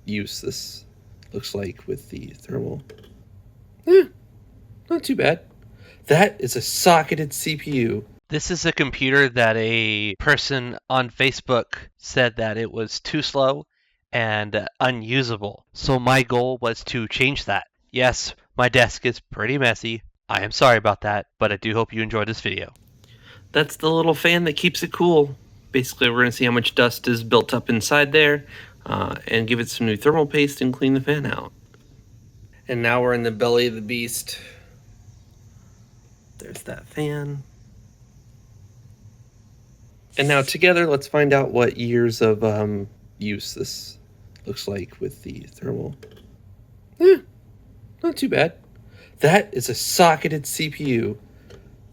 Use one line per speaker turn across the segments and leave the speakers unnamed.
use this looks like with the thermal. Eh, not too bad. That is a socketed CPU.
This is a computer that a person on Facebook said that it was too slow and unusable. So my goal was to change that. Yes, my desk is pretty messy. I am sorry about that, but I do hope you enjoyed this video.
That's the little fan that keeps it cool. Basically, we're going to see how much dust is built up inside there and give it some new thermal paste and clean the fan out. And now we're in the belly of the beast. There's that fan. And now together, let's find out what years of use this looks like with the thermal. Eh, not too bad. That is a socketed CPU.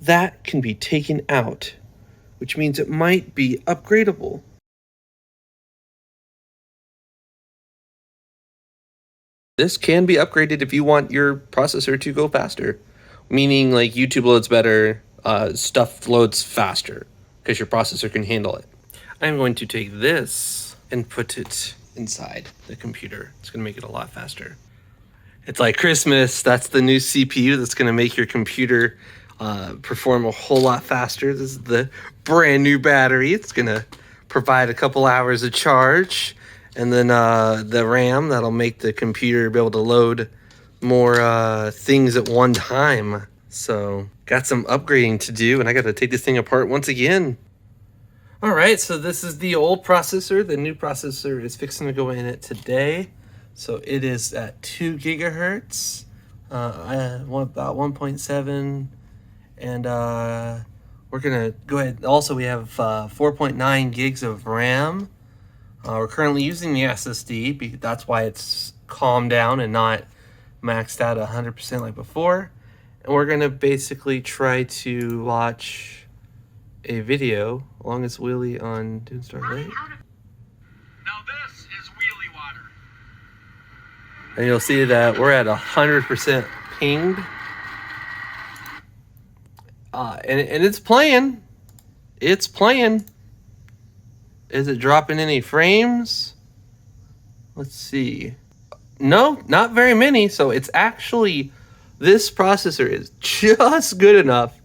That can be taken out, which means it might be upgradable. This can be upgraded if you want your processor to go faster, meaning like YouTube loads better, stuff loads faster because your processor can handle it. I'm going to take this and put it inside the computer. It's going to make it a lot faster. It's like Christmas. That's the new CPU that's going to make your computer perform a whole lot faster. This is the brand new battery. It's going to provide a couple hours of charge. And then the RAM, that'll make the computer be able to load more things at one time. So got some upgrading to do, and I got to take this thing apart once again. All right, so this is the old processor. The new processor is fixing to go in it today. So it is at 2 gigahertz, about 1.7, and we're gonna go ahead. Also, we have 4.9 gigs of RAM. We're currently using the SSD, because that's why it's calmed down and not maxed out 100% like before. And we're gonna basically try to watch a video along this wheelie on Dune Star Lake.
Now this is wheelie water.
And you'll see that we're at 100% pinged. And it's playing. It's playing. Is it dropping any frames? Let's see. No, not very many. So it's actually, this processor is just good enough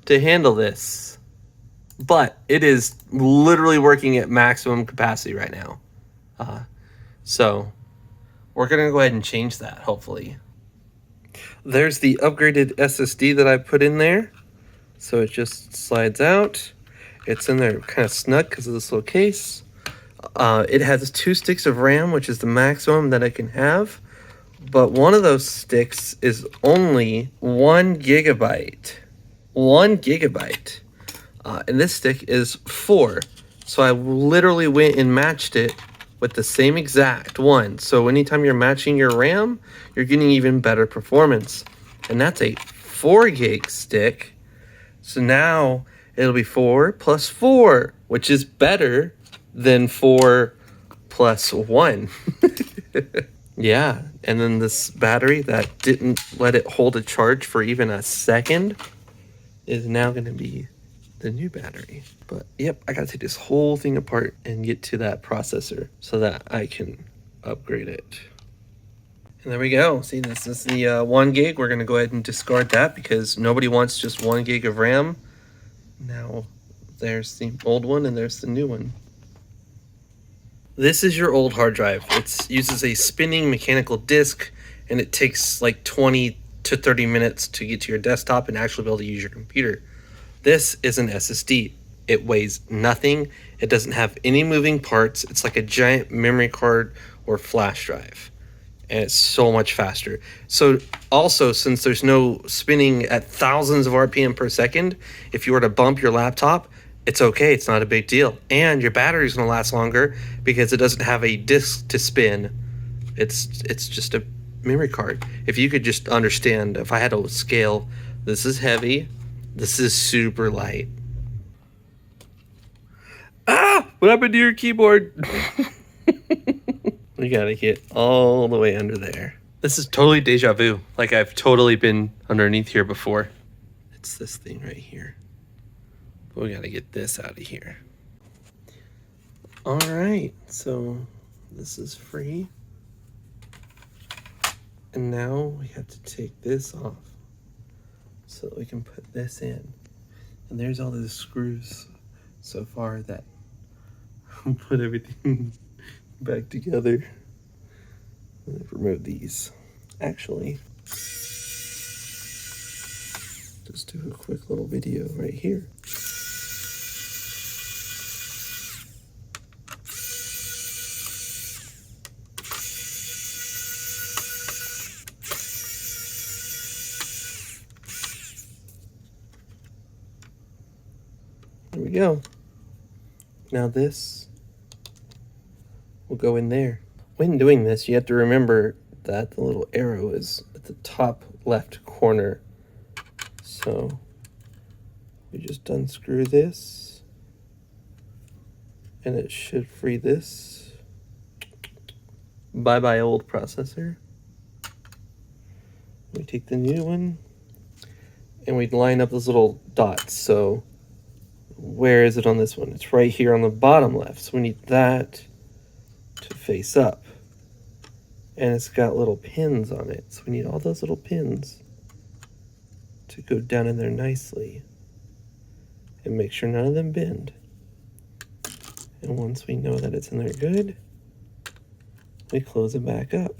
to handle this. But it is literally working at maximum capacity right now. So we're going to go ahead and change that, hopefully. There's the upgraded SSD that I put in there. So it just slides out. It's in there kind of snug because of this little case. It has 2 sticks of RAM, which is the maximum that I can have. But one of those sticks is only 1 gigabyte. 1 gigabyte. And this stick is 4. So I literally went and matched it with the same exact one. So anytime you're matching your RAM, you're getting even better performance. And that's a 4 gig stick. So now it'll be 4 plus 4, which is better than 4 plus 1. Yeah, and then this battery that didn't let it hold a charge for even a second is now going to be the new battery. But yep, I gotta take this whole thing apart and get to that processor so that I can upgrade it. And there we go. See, this is the 1 gig. We're gonna go ahead and discard that because nobody wants just 1 gig of RAM. Now there's the old one and there's the new one. This is your old hard drive. It uses a spinning mechanical disk, and it takes like 20 to 30 minutes to get to your desktop and actually be able to use your computer. This is an SSD. It weighs nothing. It doesn't have any moving parts. It's like a giant memory card or flash drive. And it's so much faster. So also, since there's no spinning at thousands of RPM per second, if you were to bump your laptop, it's okay. It's not a big deal. And your battery's going to last longer because it doesn't have a disk to spin. It's just a memory card. If you could just understand, if I had a scale, this is heavy. This is super light. Ah! What happened to your keyboard? We gotta get all the way under there. This is totally deja vu. Like I've totally been underneath here before. It's this thing right here. But we gotta get this out of here. All right, so this is free. And now we have to take this off so that we can put this in. And there's all the screws so far that put everything back together. Remove these. Actually, just do a quick little video right here. There we go. Now this will go in there. When doing this, you have to remember that the little arrow is at the top left corner. So we just unscrew this and it should free this. Bye-bye old processor. We take the new one and we line up those little dots. So where is it on this one? It's right here on the bottom left. So we need that to face up. And it's got little pins on it. So we need all those little pins to go down in there nicely. And make sure none of them bend. And once we know that it's in there good, we close it back up.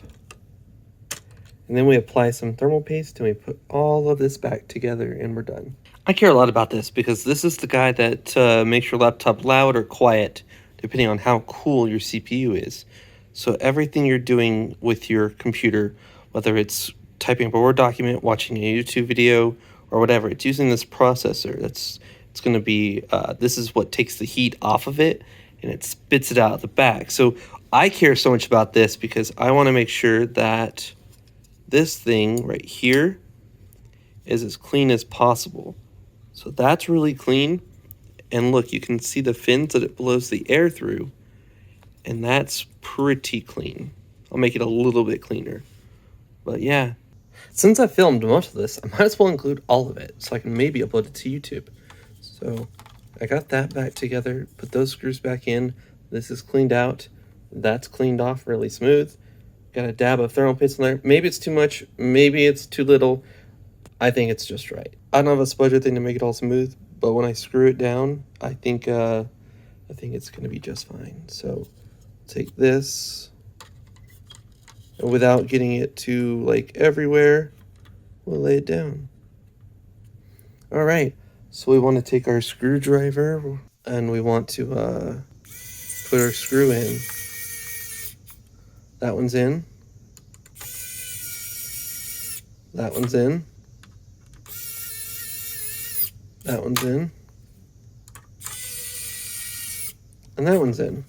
And then we apply some thermal paste and we put all of this back together and we're done. I care a lot about this because this is the guy that makes your laptop loud or quiet depending on how cool your CPU is. So everything you're doing with your computer, whether it's typing up a Word document, watching a YouTube video, or whatever, it's using this processor. It's going to be, this is what takes the heat off of it and it spits it out the back. So I care so much about this because I want to make sure that this thing right here is as clean as possible. So that's really clean. And look, you can see the fins that it blows the air through. And that's pretty clean. I'll make it a little bit cleaner. But yeah. Since I filmed most of this, I might as well include all of it so I can maybe upload it to YouTube. So I got that back together, put those screws back in. This is cleaned out. That's cleaned off really smooth. Got a dab of thermal paste in there. Maybe it's too much, maybe it's too little. I think it's just right. I don't have a spudger thing to make it all smooth, but when I screw it down, I think it's gonna be just fine. So take this, and without getting it to like everywhere, we'll lay it down. All right, so we want to take our screwdriver and we want to put our screw in. That one's in. That one's in. That one's in. And that one's in.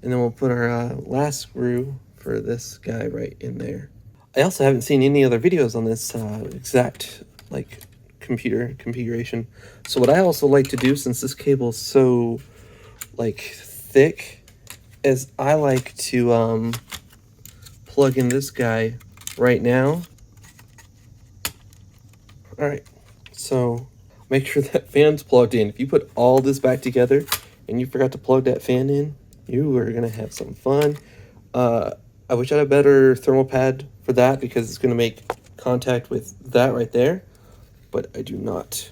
And then we'll put our last screw for this guy right in there. I also haven't seen any other videos on this exact like computer configuration. So what I also like to do, since this cable is so like thick, is I like to plug in this guy right now. All right, so make sure that fan's plugged in. If you put all this back together and you forgot to plug that fan in, you are gonna have some fun. I wish I had a better thermal pad for that because it's gonna make contact with that right there, but I do not.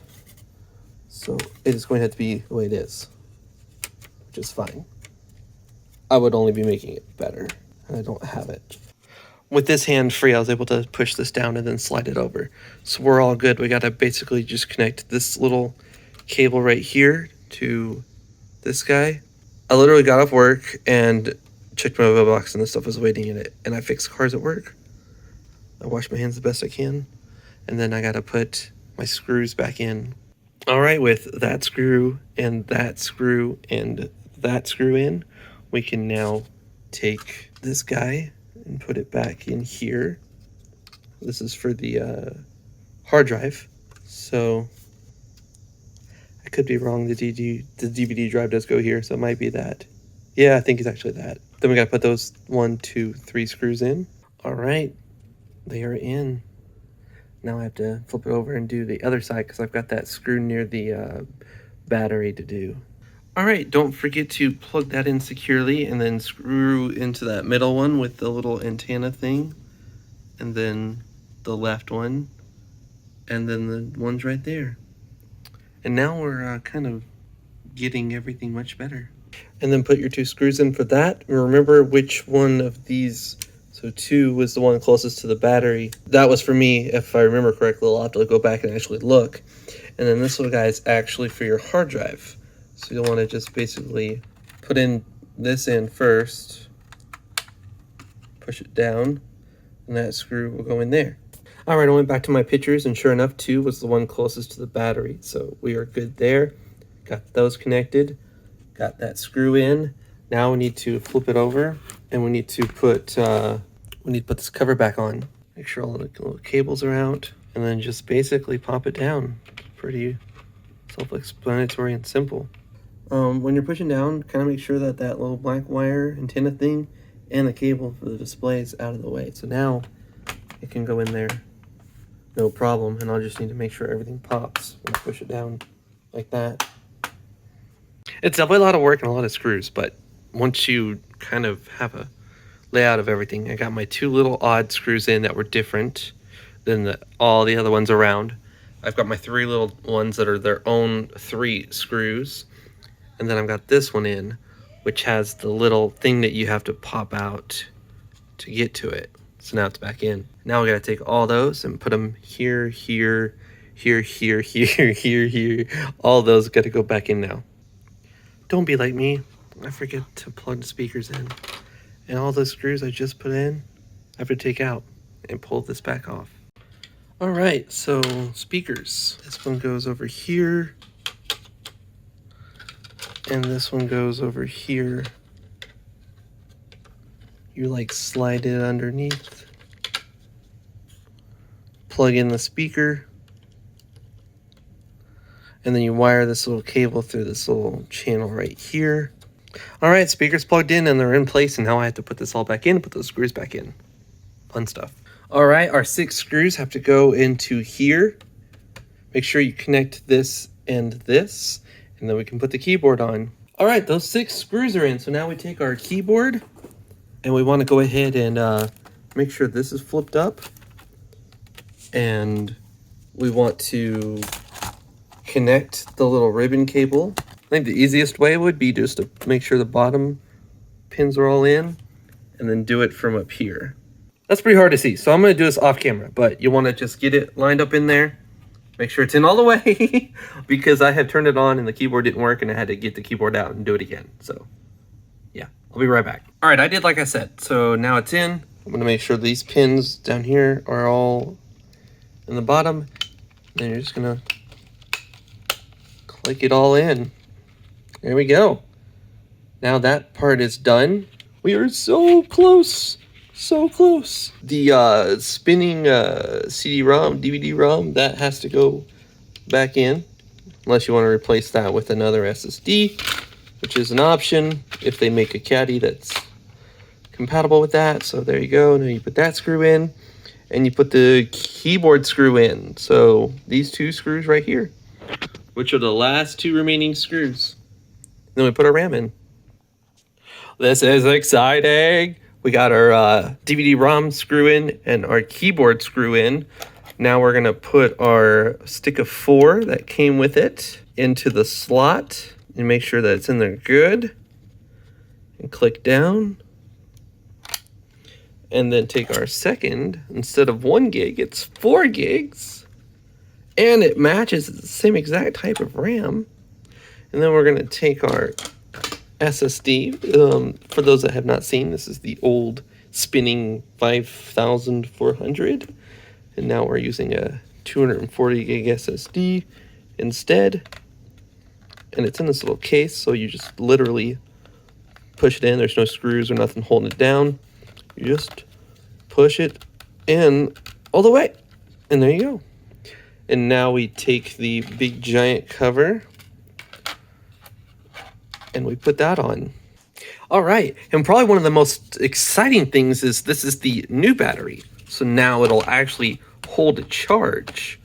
So it is going to have to be the way it is, which is fine. I would only be making it better, and I don't have it. With this hand free, I was able to push this down and then slide it over. So we're all good. We gotta basically just connect this little cable right here to this guy. I literally got off work and checked my mailbox and the stuff was waiting in it. And I fixed cars at work. I washed my hands the best I can. And then I gotta put my screws back in. All right, with that screw and that screw and that screw in, we can now take this guy and put it back in here. This is for the hard drive. So I could be wrong. The DVD drive does go here, so it might be that. Yeah, I think it's actually that. Then we gotta put those 1, 2, 3 screws in. All right, they are in. Now I have to flip it over and do the other side because I've got that screw near the battery to do. All right, don't forget to plug that in securely and then screw into that middle one with the little antenna thing. and then the left one, and then the ones right there. And now we're kind of getting everything much better. And then put your 2 screws in for that. Remember which one of these, so 2 was the one closest to the battery. That was for me, if I remember correctly. I'll have to go back and actually look. And then this little guy is actually for your hard drive. So you'll want to just basically put in this in first, push it down, and that screw will go in there. All right, I went back to my pictures, and sure enough, 2 was the one closest to the battery. So we are good there. Got those connected. Got that screw in. Now we need to flip it over, and we need to put this cover back on. Make sure all the little cables are out, and then just basically pop it down. Pretty self-explanatory and simple. When you're pushing down, kind of make sure that that little black wire antenna thing and the cable for the display is out of the way. So now it can go in there, no problem. And I'll just need to make sure everything pops when I push it down like that. It's definitely a lot of work and a lot of screws, but once you kind of have a layout of everything, I got my 2 little odd screws in that were different than all the other ones around. I've got my 3 little ones that are their own 3 screws. And then I've got this one in, which has the little thing that you have to pop out to get to it. So now it's back in. Now we gotta take all those and put them here, here, here, here, here, here, here. All those gotta go back in now. Don't be like me. I forget to plug the speakers in. And all those screws I just put in, I have to take out and pull this back off. All right, so speakers. This one goes over here. And this one goes over here. You like slide it underneath. Plug in the speaker. And then you wire this little cable through this little channel right here. All right, speakers plugged in and they're in place. And now I have to put this all back in, put those screws back in. Fun stuff. All right, our 6 screws have to go into here. Make sure you connect this and this, and then we can put the keyboard on. All right, those 6 screws are in. So now we take our keyboard and we want to go ahead and make sure this is flipped up. And we want to connect the little ribbon cable. I think the easiest way would be just to make sure the bottom pins are all in and then do it from up here. That's pretty hard to see, so I'm going to do this off camera, but you want to just get it lined up in there. Make sure it's in all the way because I had turned it on and the keyboard didn't work and I had to get the keyboard out and do it again. So yeah, I'll be right back. All right, I did like I said. So now it's in. I'm going to make sure these pins down here are all in the bottom. Then you're just going to click it all in. There we go. Now that part is done. We are so close. So close. The spinning CD-ROM, DVD-ROM, that has to go back in. Unless you want to replace that with another SSD, which is an option if they make a caddy that's compatible with that. So there you go. Now you put that screw in and you put the keyboard screw in. So these 2 screws right here, which are the last 2 remaining screws. Then we put our RAM in. This is exciting. We got our DVD-ROM screw in and our keyboard screw in. Now we're gonna put our stick of 4 that came with it into the slot and make sure that it's in there good. And click down. And then take our second, instead of 1 gig, it's 4 gigs. And it matches the same exact type of RAM. And then we're gonna take our SSD. For those that have not seen, this is the old spinning 5400, and now we're using a 240 gig SSD instead, and it's in this little case, so you just literally push it in. There's no screws or nothing holding it down. You just push it in all the way, and there you go. And now we take the big giant cover and we put that on. All right, and probably one of the most exciting things is this is the new battery. So now it'll actually hold a charge.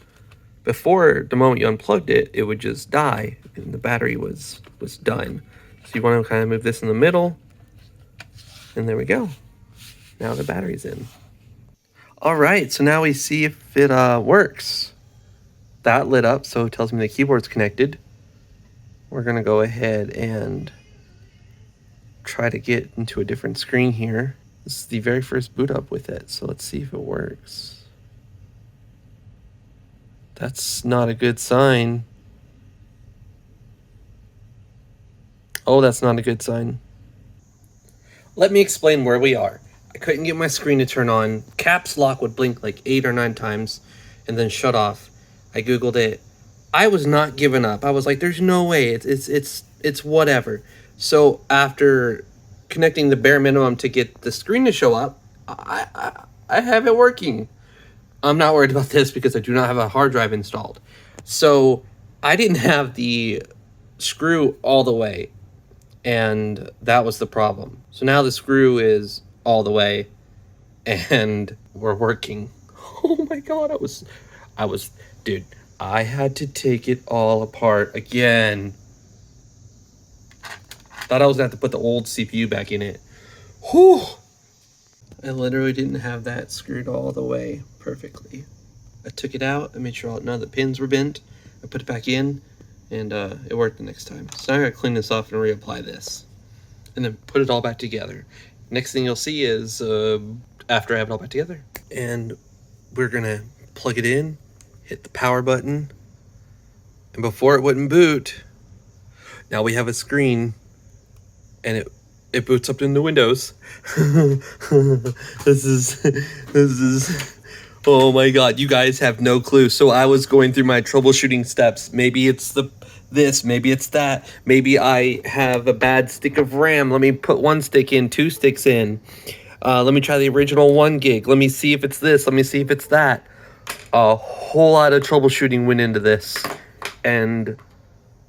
Before, the moment you unplugged it, it would just die and the battery was done. So you want to kind of move this in the middle, and there we go. Now the battery's in. All right, so now we see if it works. That lit up, so it tells me the keyboard's connected. We're gonna go ahead and try to get into a different screen here. This is the very first boot up with it, so let's see if it works. That's not a good sign. Oh, that's not a good sign. Let me explain where we are. I couldn't get my screen to turn on. Caps lock would blink like 8 or 9 times and then shut off. I googled it. I was not giving up. I was like, there's no way. It's whatever. So after connecting the bare minimum to get the screen to show up, I have it working. I'm not worried about this because I do not have a hard drive installed. So I didn't have the screw all the way, and that was the problem. So now the screw is all the way and we're working. Oh my god, I was dude, I had to take it all apart again. Thought I was gonna have to put the old CPU back in it. Whew. I literally didn't have that screwed all the way perfectly. I took it out, I made sure none of the pins were bent, I put it back in, and it worked the next time. So now I gotta clean this off and reapply this, and then put it all back together. Next thing you'll see is after I have it all back together, and we're gonna plug it in, hit the power button, and before it wouldn't boot, now we have a screen, and it boots up into Windows. This is oh my god, you guys have no clue. So I was going through my troubleshooting steps. Maybe it's this, maybe it's that. Maybe I have a bad stick of RAM. Let me put 1 stick in, 2 sticks in. Let me try the original 1 gig. Let me see if it's this. Let me see if it's that. A whole lot of troubleshooting went into this. And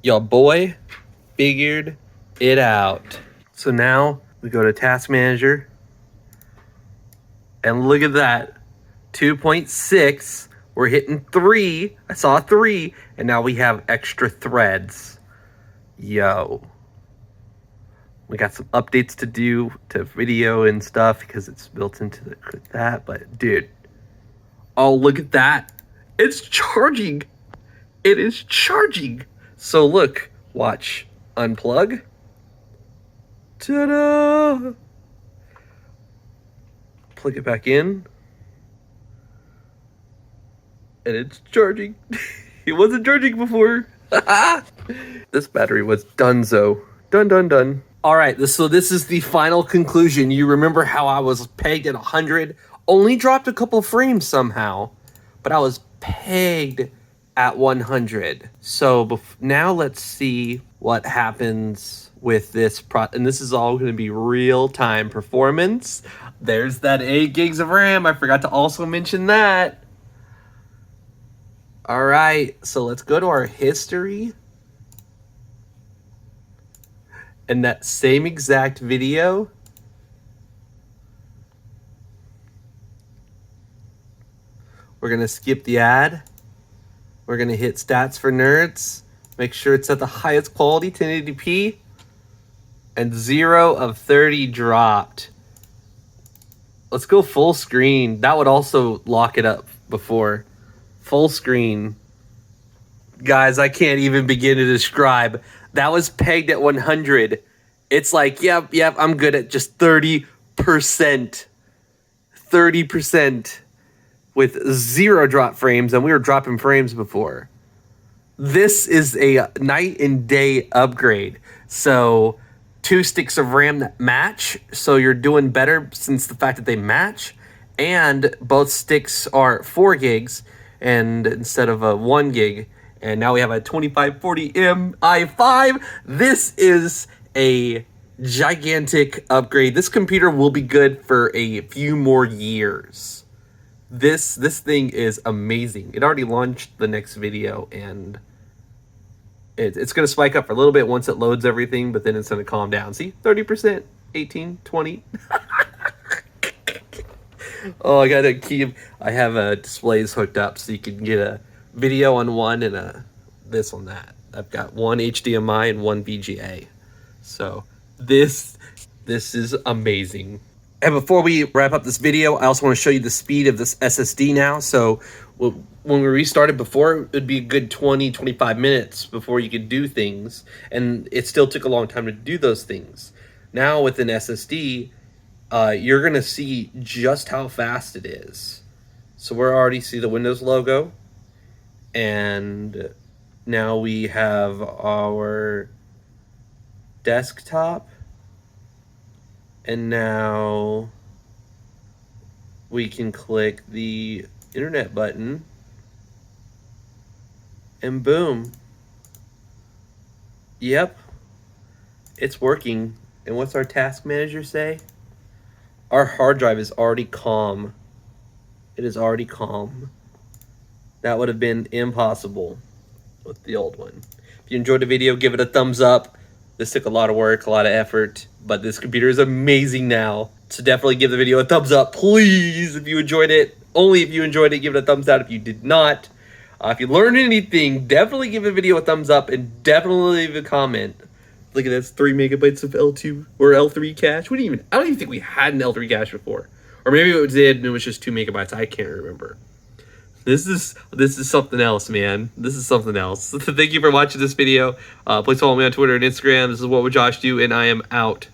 your boy figured it out. So now we go to Task Manager. And look at that. 2.6. We're hitting 3. I saw 3. And now we have extra threads. Yo. We got some updates to do to video and stuff because it's built into that. But dude. Oh, look at that. It's charging. It is charging. So look. Watch. Unplug. Ta-da! Plug it back in. And it's charging. It wasn't charging before. This battery was donezo. Done. All right, so this is the final conclusion. You remember how I was pegged at 100? Only dropped a couple frames somehow, but I was pegged at 100. So now let's see what happens with this and this is all going to be real-time performance. There's that 8 gigs of RAM. I forgot to also mention that. All right, so let's go to our history. And that same exact video, we're going to skip the ad. We're going to hit Stats for Nerds. Make sure it's at the highest quality, 1080p. And 0 of 30 dropped. Let's go full screen. That would also lock it up before. Full screen. Guys, I can't even begin to describe. That was pegged at 100. It's like, yep, I'm good at just 30%. 30% with 0 drop frames, and we were dropping frames before. This is a night and day upgrade. So 2 sticks of RAM that match, so you're doing better since the fact that they match, and both sticks are 4 gigs and instead of a 1 gig. And now we have a 2540M i5. This is a gigantic upgrade. This computer will be good for a few more years. This thing is amazing. It already launched the next video, and it's going to spike up for a little bit once it loads everything, but then it's going to calm down. See, 30%, 18, 20. Oh, I got a key. I have displays hooked up so you can get a video on one and this on that. I've got one HDMI and one VGA. So this is amazing. And before we wrap up this video, I also want to show you the speed of this SSD now. So when we restarted before, it would be a good 20, 25 minutes before you could do things. And it still took a long time to do those things. Now with an SSD, you're going to see just how fast it is. So we're already see the Windows logo. And now we have our desktop. And now we can click the internet button and boom. Yep, it's working. And what's our task manager say? Our hard drive is already calm. It is already calm. That would have been impossible with the old one. If you enjoyed the video, give it a thumbs up. This took a lot of work, a lot of effort, but this computer is amazing now. So definitely give the video a thumbs up, please, if you enjoyed it. Only if you enjoyed it, give it a thumbs out if you did not. If you learned anything, definitely give the video a thumbs up and definitely leave a comment. Look at this, 3 megabytes of L2 or L3 cache. I don't even think we had an L3 cache before. Or maybe it did and it was just 2 megabytes. I can't remember. This is something else, man. This is something else. Thank you for watching this video. Please follow me on Twitter and Instagram. This is What Would Josh Do, and I am out.